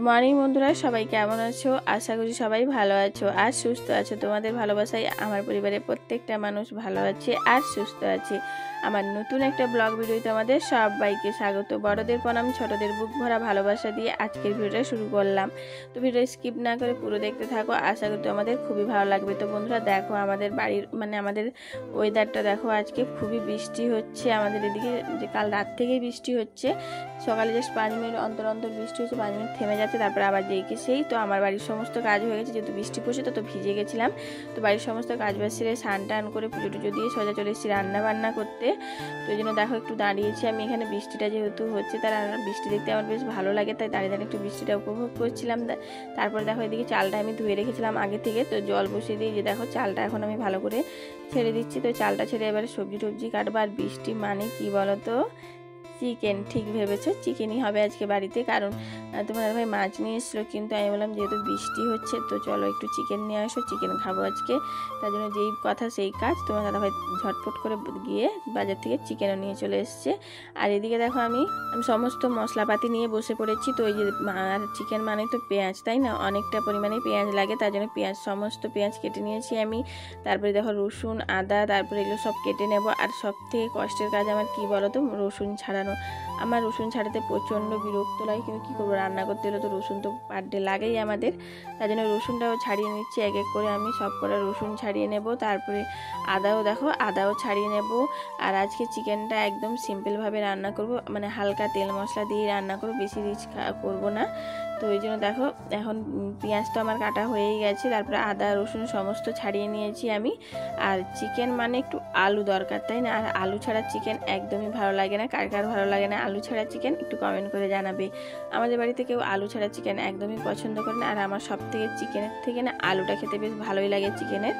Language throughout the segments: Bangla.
মর্নিং বন্ধুরা, সবাই কেমন আছো? আশা করি সবাই ভালো আছো আর সুস্থ আছো। তোমাদের ভালোবাসায় আমার পরিবারের প্রত্যেকটা মানুষ ভালো আছে আর সুস্থ আছে। আমার নতুন একটা ব্লগ ভিডিওতে আমাদের সবাইকে স্বাগত। বড়দের প্রণাম, ছোটদের বুক ভরা ভালোবাসা দিয়ে আজকের ভিডিওটা শুরু করলাম। তো ভিডিও স্কিপ না করে পুরো দেখতে থাকো, আশা করি তোমাদের খুবই ভালো লাগবে। তো বন্ধুরা দেখো, আমাদের বাড়ির আমাদের ওয়েদারটা দেখো, আজকে খুবই বৃষ্টি হচ্ছে আমাদের এদিকে। যে কাল রাত থেকেই বৃষ্টি হচ্ছে, সকালে জাস্ট 5 মিনিট অন্তর অন্তর বৃষ্টি হচ্ছে, 5 মিনিট থেমে যাচ্ছে, তারপরে আবার যেইকে সেই। তো আমার বাড়ির সমস্ত কাজ হয়ে গেছে, যেহেতু বৃষ্টি পড়ছে তো ভিজে গেছিলাম। তো বাড়ির সমস্ত কাজ বাজ সেরে স্নান টান করে পুজো টুজো দিয়ে সোজা চলে এসেছি রান্না বান্না করতে। তো এই জন্য দেখো একটু দাঁড়িয়েছি আমি এখানে, বৃষ্টিটা যেহেতু হচ্ছে তার বৃষ্টি দেখতে আমার বেশ ভালো লাগে, তাই দাঁড়িয়ে দাঁড়িয়ে একটু বৃষ্টিটা উপভোগ করছিলাম। তারপরে দেখো এদিকে চালটা আমি ধুয়ে রেখেছিলাম আগে থেকে, তো জল বসিয়ে দিয়ে যে দেখো চালটা এখন আমি ভালো করে ছেড়ে দিচ্ছি। তো চালটা ছেড়ে এবারে সবজি টবজি কাটবো। আর বৃষ্টি মানে কি বলো তো, চিকেন। ঠিক ভেবেছো, চিকেনই হবে আজকে বাড়িতে। কারণ তোমার ভাই মাছ নিয়ে এসেছিলো, কিন্তু আমি বললাম যেহেতু বৃষ্টি হচ্ছে তো চলো একটু চিকেন নিয়ে আসো, চিকেন খাবো আজকে। তার জন্য যেই কথা সেই কাজ, তোমার দাদাভাই ঝটপট করে গিয়ে বাজার থেকে চিকেনও নিয়ে চলে এসছে। আর এদিকে দেখো আমি সমস্ত মশলাপাতি নিয়ে বসে পড়েছি। তো এই যে আর চিকেন মানে তো পেঁয়াজ, তাই না? অনেকটা পরিমাণে পেঁয়াজ লাগে, তার জন্য সমস্ত পেঁয়াজ কেটে নিয়েছি আমি। তারপরে দেখো রসুন, আদা, তারপরে এগুলো সব কেটে নেব। আর সব থেকে কষ্টের কাজ আমার কি বলো তো, রসুন ছাড়ানো। আমার রসুন ছাড়াতে প্রচণ্ড বিরক্ত লাগে, কিন্তু কী করবো, রান্না করতে হলে তো রসুন তো পার ডে লাগেই আমাদের। তার জন্য রসুনটাও ছাড়িয়ে নিচ্ছি এক এক করে, আমি সব করে রসুন ছাড়িয়ে নেব। তারপরে আদাও দেখো, আদাও ছাড়িয়ে নেব। আর আজকে চিকেনটা একদম সিম্পলভাবে রান্না করব, মানে হালকা তেল মশলা দিয়ে রান্না করব, বেশি রিচ করবো না। তো ওই জন্য দেখো এখন পেঁয়াজটা আমার কাটা হয়েই গেছে, তারপরে আদা রসুন সমস্ত ছাড়িয়ে নিয়েছি আমি। আর চিকেন মানে একটু আলু দরকার, তাই না? আর আলু ছাড়া চিকেন একদমই ভালো লাগে না। কার কার ভালো লাগে না আলু ছাড়া চিকেন, একটু কমেন্ট করে জানাবে। আমাদের বাড়িতে কেউ আলু ছাড়া চিকেন একদমই পছন্দ করে না। আর আমার সব থেকে চিকেনের থেকে না আলুটা খেতে বেশ ভালোই লাগে, চিকেনের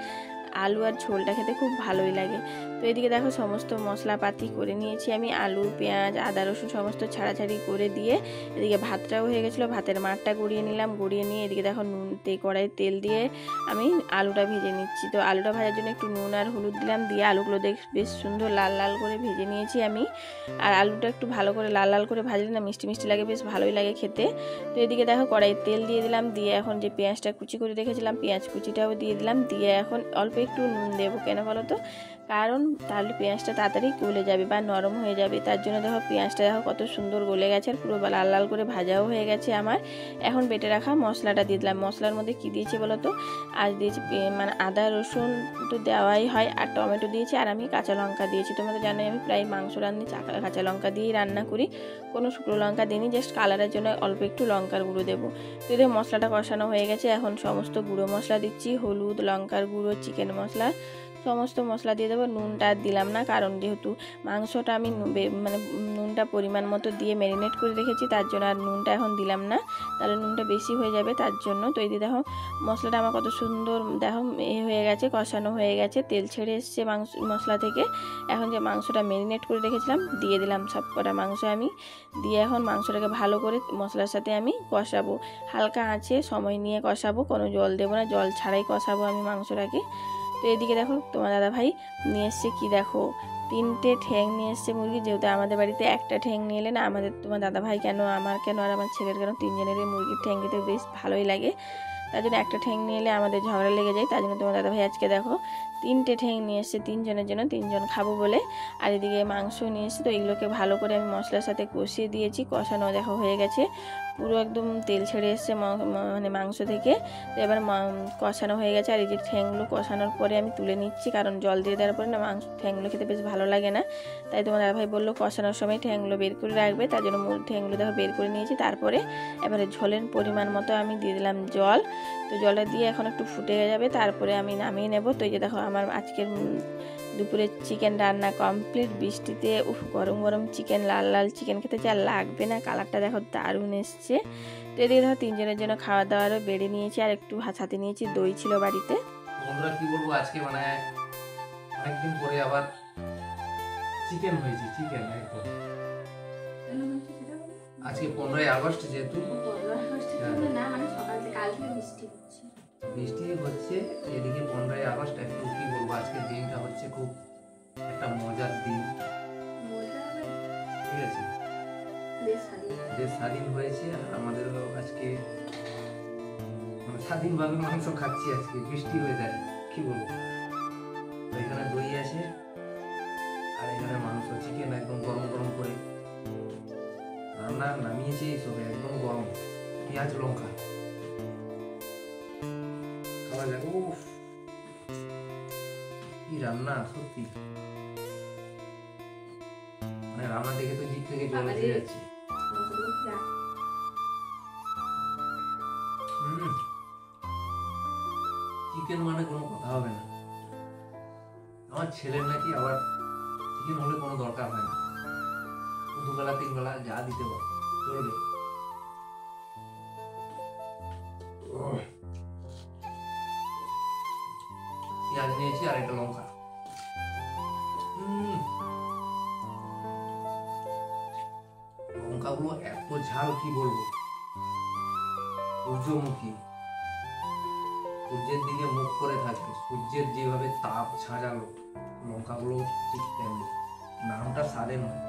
আলু আর ঝোলটা খেতে খুব ভালোই লাগে। তো এদিকে দেখো সমস্ত মশলাপাতি করে নিয়েছি আমি, আলু পেঁয়াজ আদা রসুন সমস্ত ছাড়াছাড়ি করে দিয়ে এদিকে ভাতটাও হয়ে গেছিলো, ভাতের মাঠটা গড়িয়ে নিলাম। গড়িয়ে নিয়ে এদিকে দেখো কড়াই তেল দিয়ে আমি আলুটা ভেজে নিচ্ছি। তো আলুটা ভাজার জন্য একটু নুন আর হলুদ দিলাম, দিয়ে আলুগুলো বেশ সুন্দর লাল লাল করে ভেজে নিয়েছি আমি। আর আলুটা একটু ভালো করে লাল লাল করে ভাজলে না মিষ্টি মিষ্টি লাগে, বেশ ভালোই লাগে খেতে। তো এদিকে দেখো কড়াইয়ে তেল দিয়ে দিলাম, দিয়ে এখন যে পেঁয়াজটা কুচি করে রেখেছিলাম পেঁয়াজ কুচিটাও দিয়ে দিলাম। দিয়ে এখন অল্প একটু নুন দেবো, কেন বলো তো, কারণ তাহলে পেঁয়াজটা তাড়াতাড়ি গলে যাবে বা নরম হয়ে যাবে। তার জন্য দেখো পেঁয়াজটা দেখো কত সুন্দর গলে গেছে, আর পুরো লাল লাল করে ভাজাও হয়ে গেছে আমার। এখন বেটে রাখা মশলাটা দিয়ে দিলাম। মশলার মধ্যে কি দিয়েছি বলো তো, আজ দিয়েছি মানে আদা রসুন তো দেওয়াই হয়, আর টমেটো দিয়েছি, আর আমি কাঁচা লঙ্কা দিয়েছি। তোমরা তো জানোই আমি প্রায় মাংস রান্নি কাঁচা লঙ্কা দিয়েই রান্না করি, কোনো শুকনো লঙ্কা দিইনি, জাস্ট কালারের জন্য অল্প একটু লঙ্কার গুঁড়ো দেবো। তো এদের মশলাটা কষানো হয়ে গেছে, এখন সমস্ত গুঁড়ো মশলা দিচ্ছি, হলুদ লঙ্কার গুঁড়ো চিকেন মশলা সমস্ত মশলা দিয়ে দেবো। নুনটা দিলাম না, কারণ যেহেতু মাংসটা আমি মানে নুনটা পরিমাণ মতো দিয়ে ম্যারিনেট করে রেখেছি, তার জন্য আর নুনটা এখন দিলাম না, তাহলে নুনটা বেশি হয়ে যাবে তার জন্য। তো এই দেখো মশলাটা আমার কত সুন্দর দেখো হয়ে গেছে, কষানো হয়ে গেছে, তেল ছেড়ে এসছে মশলা থেকে। এখন যে মাংসটা ম্যারিনেট করে রেখেছিলাম দিয়ে দিলাম সব কটা মাংস আমি, দিয়ে এখন মাংসটাকে ভালো করে মশলার সাথে আমি কষাবো, হালকা আঁচে সময় নিয়ে কষাবো, কোনো জল দেবো না, জল ছাড়াই কষাবো আমি মাংসটাকে। তো এদিকে দেখো তোমার দাদাভাই নিয়ে এসছে কি দেখো, 3টে ঠ্যাং নিয়ে এসছে মুরগি। যেহেতু আমাদের বাড়িতে একটা ঠ্যাং নিয়ে এলে না, আমাদের তোমার দাদাভাই কেন আমার কেন আর আমার ছেলের কেন 3জনেরই মুরগির ঠ্যাং খেতে বেশ ভালোই লাগে, তার জন্য একটা ঠ্যাং নিয়ে এলে আমাদের ঝগড়া লেগে যায়। তার জন্য তোমার দাদাভাই আজকে দেখো 3টে ঠ্যাং নিয়ে এসছে, 3জনের জন্য, 3জন খাবো বলে। আর এদিকে মাংস নিয়ে এসছে, তো এগুলোকে ভালো করে আমি মশলার সাথে কষিয়ে দিয়েছি, কষানো দেখো হয়ে গেছে, পুরো একদম তেল ছেড়ে এসছে মানে মাংস থেকে। তো এবার কষানো হয়ে গেছে। আর এই যে ঠ্যাংগুলো কষানোর পরে আমি তুলে নিচ্ছি, কারণ জল দিয়ে দেওয়ার পরে না ঠ্যাংগুলো খেতে বেশ ভালো লাগে না, তাই তোমার দাদাভাই বললো কষানোর সময় ঠ্যাংগুলো বের করে রাখবে, তার জন্য ঠ্যাংগুলো দেখো বের করে নিয়েছি। তারপরে এবারে ঝোলের পরিমাণ মতো আমি দিয়ে দিলাম জল। তো জলটা দিয়ে এখন একটু ফুটে যাবে, তারপরে আমি নামিয়ে নেব। তো এই যে দেখো আমার আজকের দুপুরে চিকেন রান্না কমপ্লিট। বৃষ্টিতে গরম গরম চিকেন, লাল লাল চিকেন খেতে যা লাগবে না, কালারটা দেখো দারুণ এসছে। তো এদিকে দেখো 3জনের জন্য খাওয়া দাওয়ারও বেড়ে নিয়েছি, আর একটু সাথে নিয়েছি দই ছিল বাড়িতে। বন্ধুরা কি বলবো, আজকে মানে অনেকদিন পরে আবার চিকেন হয়েছে, চিকেন একদম। আজকে 15ই আগস্ট, যেহেতু বৃষ্টি হচ্ছে এদিকে 15ই আগস্ট, একটু কি বলবো আজকের দিনটা হচ্ছে খুব একটা মজার দিন, ঠিক আছে। দেশ স্বাধীন হয়েছে আর আমাদের আজকে মানে স্বাধীনভাবে মাংস খাচ্ছি আজকে বৃষ্টি ওয়েদার কি বলবো। তো এখানে দই আছে আর এখানে মাংস চিকেন একদম গরম গরম করে রান্না নামিয়েছে এইসব একদম গরম পেঁয়াজ লঙ্কা খাওয়া যাবে। উফ কি রান্না সত্যি, মানে রান্না দেখে তো জিভ থেকে জল এসে যাচ্ছে। চিকেন মানে কোনো কথা হবে না। আমার ছেলের নাকি আবার চিকেন হলে কোনো দরকার হয় না, দুবেলা তিন বেলা যা দিতে পারো চলবে। পেঁয়াজ নিয়েছি আর একটা লঙ্কা। লঙ্কাগুলো এত ঝাল কি বলবো, সূর্যমুখী সূর্যের দিকে মুখ করে থাকে, সূর্যের যেভাবে তাপ ছাড়ালো লঙ্কাগুলো ঠিক তেমনি, নামটা সারে নয়।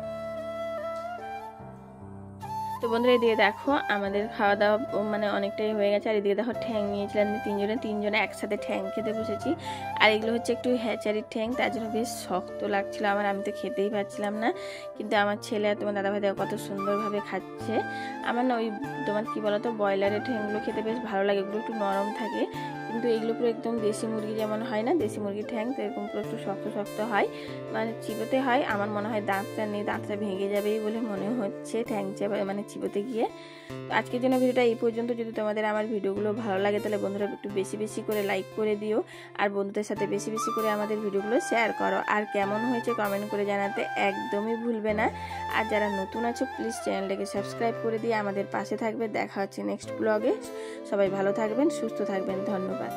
তো বন্ধুরা এদিকে দেখো আমাদের খাওয়া দাওয়া মানে অনেকটাই হয়ে গেছে। আর এদিকে দেখো ঠ্যাং নিয়েছিলাম তিনজনে একসাথে ঠ্যাং খেতে বসেছি। আর এগুলো হচ্ছে একটু হ্যাচারির ঠ্যাং, তার জন্য বেশ শক্ত লাগছিল আমার, আমি তো খেতেই পারছিলাম না। কিন্তু আমার ছেলে আর তোমার দাদাভাই দেখো কত সুন্দরভাবে খাচ্ছে। আমার না ওই তোমার কী বলতো ব্রয়লারের ঠ্যাংগুলো খেতে বেশ ভালো লাগে, এগুলো একটু নরম থাকে। কিন্তু এগুলো পুরো একদম দেশি মুরগি যেমন হয় না, দেশি মুরগির ঠ্যাং, তো এরকম পুরো একটু শক্ত শক্ত হয়, মানে চিবোতে হয়। আমার মনে হয় দাঁতটা নেই, দাঁতটা ভেঙে যাবেই বলে মনে হচ্ছে ঠ্যাং মানে চিবোতে গিয়ে। তো আজকের জন্য ভিডিওটা এই পর্যন্ত। যদি তোমাদের আমার ভিডিওগুলো ভালো লাগে তাহলে বন্ধুরা একটু বেশি বেশি করে লাইক করে দিও, আর বন্ধুদের সাথে বেশি বেশি করে আমাদের ভিডিওগুলো শেয়ার করো। আর কেমন হয়েছে কমেন্ট করে জানাতে একদমই ভুলবে না। আর যারা নতুন আছো প্লিজ চ্যানেলটাকে সাবস্ক্রাইব করে দিয়ে আমাদের পাশে থাকবে। দেখা হচ্ছে নেক্সট ব্লগে। সবাই ভালো থাকবেন, সুস্থ থাকবেন, ধন্যবাদ।